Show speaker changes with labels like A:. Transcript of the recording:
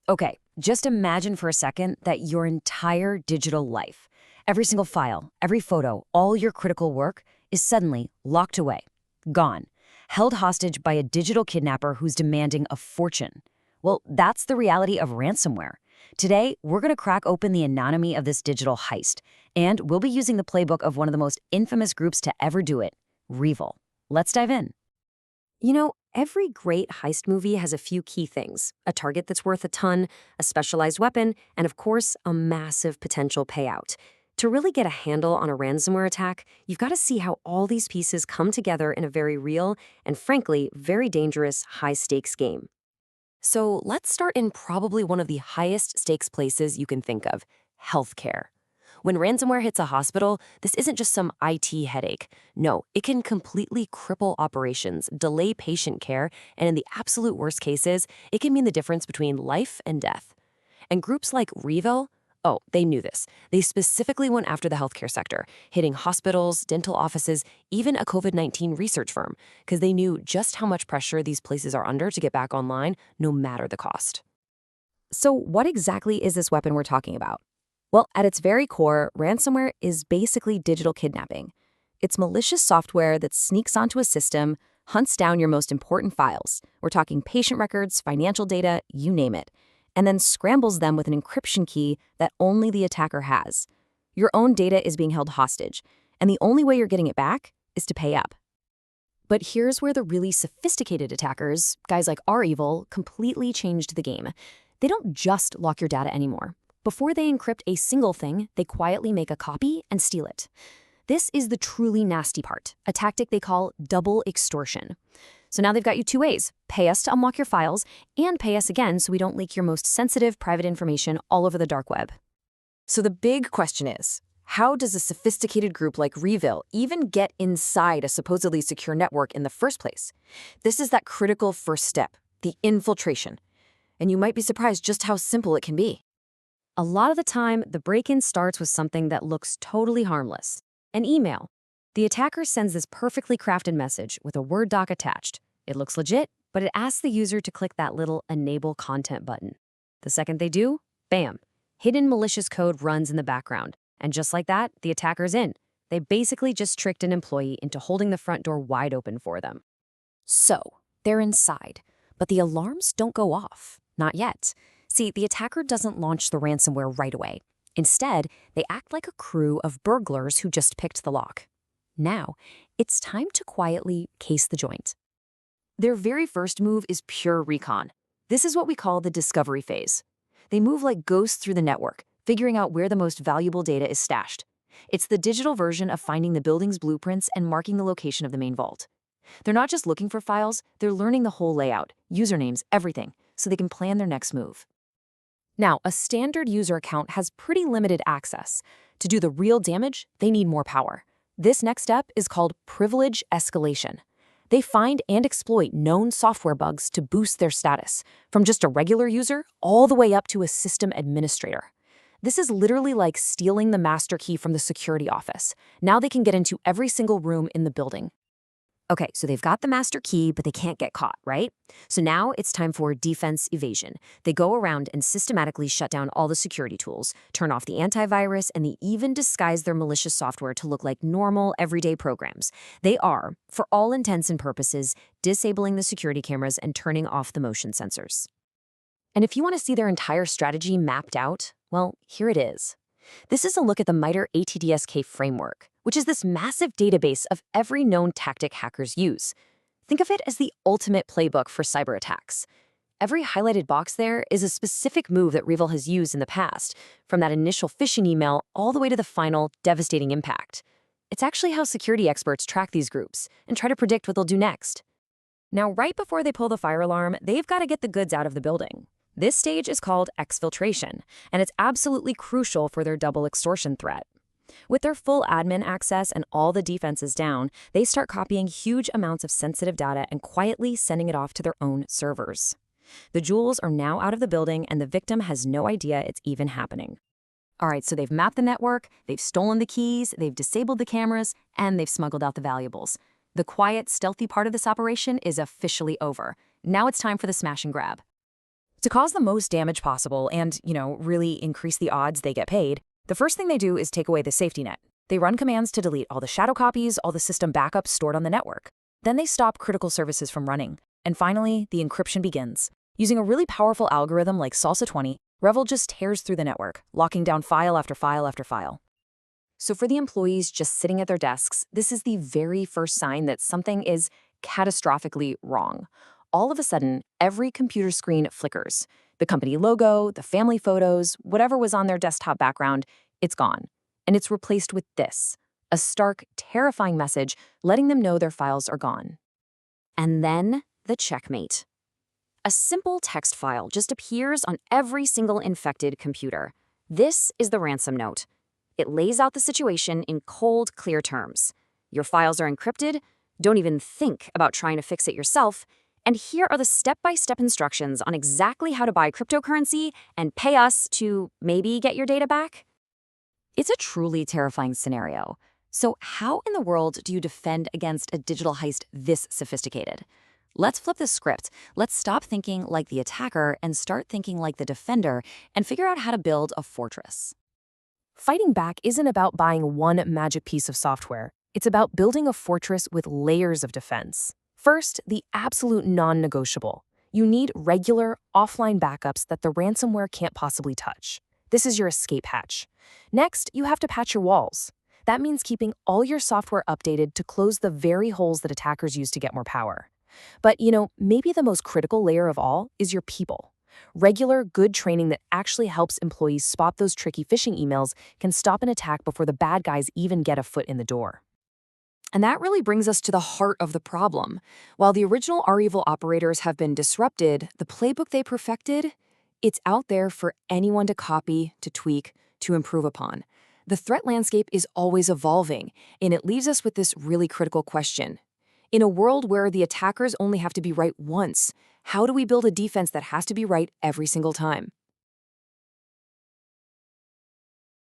A: Okay, just imagine for a second that your entire digital life, every single file, every photo, all your critical work is suddenly locked away, gone, held hostage by a digital kidnapper who's demanding a fortune. Well, that's the reality of ransomware. Today, we're going to crack open the anatomy of this digital heist, and we'll be using the playbook of one of the most infamous groups to ever do it, REvil. Let's dive in. Every great heist movie has a few key things: a target that's worth a ton, a specialized weapon, and of course, a massive potential payout. To really get a handle on a ransomware attack, you've got to see how all these pieces come together in a very real and, frankly, very dangerous high-stakes game. So let's start in probably one of the highest stakes places you can think of: healthcare. When ransomware hits a hospital, this isn't just some IT headache. No, it can completely cripple operations, delay patient care, and in the absolute worst cases, it can mean the difference between life and death. And groups like REvil, oh, they knew this. They specifically went after the healthcare sector, hitting hospitals, dental offices, even a COVID-19 research firm, because they knew just how much pressure these places are under to get back online, no matter the cost. So what exactly is this weapon we're talking about? Well, at its very core, ransomware is basically digital kidnapping. It's malicious software that sneaks onto a system, hunts down your most important files. We're talking patient records, financial data, you name it, and then scrambles them with an encryption key that only the attacker has. Your own data is being held hostage, and the only way you're getting it back is to pay up. But here's where the really sophisticated attackers, guys like REvil, completely changed the game. They don't just lock your data anymore. Before they encrypt a single thing, they quietly make a copy and steal it. This is the truly nasty part, a tactic they call double extortion. So now they've got you two ways: pay us to unlock your files, and pay us again so we don't leak your most sensitive private information all over the dark web. So the big question is, how does a sophisticated group like REvil even get inside a supposedly secure network in the first place? This is that critical first step, the infiltration. And you might be surprised just how simple it can be. A lot of the time, the break-in starts with something that looks totally harmless: an email. The attacker sends this perfectly crafted message with a Word doc attached. It looks legit, but it asks the user to click that little Enable Content button. The second they do, bam, hidden malicious code runs in the background. And just like that, the attacker's in. They basically just tricked an employee into holding the front door wide open for them. So, they're inside, but the alarms don't go off. Not yet. See, the attacker doesn't launch the ransomware right away. Instead, they act like a crew of burglars who just picked the lock. Now, it's time to quietly case the joint. Their very first move is pure recon. This is what we call the discovery phase. They move like ghosts through the network, figuring out where the most valuable data is stashed. It's the digital version of finding the building's blueprints and marking the location of the main vault. They're not just looking for files, they're learning the whole layout, usernames, everything, so they can plan their next move. Now, a standard user account has pretty limited access. To do the real damage, they need more power. This next step is called privilege escalation. They find and exploit known software bugs to boost their status, from just a regular user all the way up to a system administrator. This is literally like stealing the master key from the security office. Now they can get into every single room in the building. Okay, so they've got the master key, but they can't get caught, right? So now it's time for defense evasion. They go around and systematically shut down all the security tools, turn off the antivirus, and they even disguise their malicious software to look like normal, everyday programs. They are, for all intents and purposes, disabling the security cameras and turning off the motion sensors. And if you want to see their entire strategy mapped out, well, here it is. This is a look at the MITRE ATT&CK Framework, which is this massive database of every known tactic hackers use. Think of it as the ultimate playbook for cyber attacks. Every highlighted box there is a specific move that REvil has used in the past, from that initial phishing email all the way to the final devastating impact. It's actually how security experts track these groups and try to predict what they'll do next. Now, right before they pull the fire alarm, they've got to get the goods out of the building. This stage is called exfiltration, and it's absolutely crucial for their double extortion threat. With their full admin access and all the defenses down, they start copying huge amounts of sensitive data and quietly sending it off to their own servers. The jewels are now out of the building, and the victim has no idea it's even happening. All right, so they've mapped the network, they've stolen the keys, they've disabled the cameras, and they've smuggled out the valuables. The quiet, stealthy part of this operation is officially over. Now it's time for the smash and grab.
B: To cause the most damage possible and, really increase the odds they get paid, the first thing they do is take away the safety net. They run commands to delete all the shadow copies, all the system backups stored on the network. Then they stop critical services from running. And finally, the encryption begins. Using a really powerful algorithm like Salsa 20, REvil just tears through the network, locking down file after file after file. So for the employees just sitting at their desks, this is the very first sign that something is catastrophically wrong. All of a sudden, every computer screen flickers. The company logo, the family photos, whatever was on their desktop background, it's gone. And it's replaced with this, a stark, terrifying message letting them know their files are gone.
A: And then the checkmate. A simple text file just appears on every single infected computer. This is the ransom note. It lays out the situation in cold, clear terms. Your files are encrypted. Don't even think about trying to fix it yourself. And here are the step-by-step instructions on exactly how to buy cryptocurrency and pay us to maybe get your data back. It's a truly terrifying scenario. So how in the world do you defend against a digital heist this sophisticated? Let's flip the script. Let's stop thinking like the attacker and start thinking like the defender and figure out how to build a fortress.
B: Fighting back isn't about buying one magic piece of software. It's about building a fortress with layers of defense. First, the absolute non-negotiable. You need regular, offline backups that the ransomware can't possibly touch. This is your escape hatch. Next, you have to patch your walls. That means keeping all your software updated to close the very holes that attackers use to get more power. But, maybe the most critical layer of all is your people. Regular, good training that actually helps employees spot those tricky phishing emails can stop an attack before the bad guys even get a foot in the door.
A: And that really brings us to the heart of the problem. While the original REvil operators have been disrupted, the playbook they perfected, it's out there for anyone to copy, to tweak, to improve upon. The threat landscape is always evolving, and it leaves us with this really critical question. In a world where the attackers only have to be right once, how do we build a defense that has to be right every single time?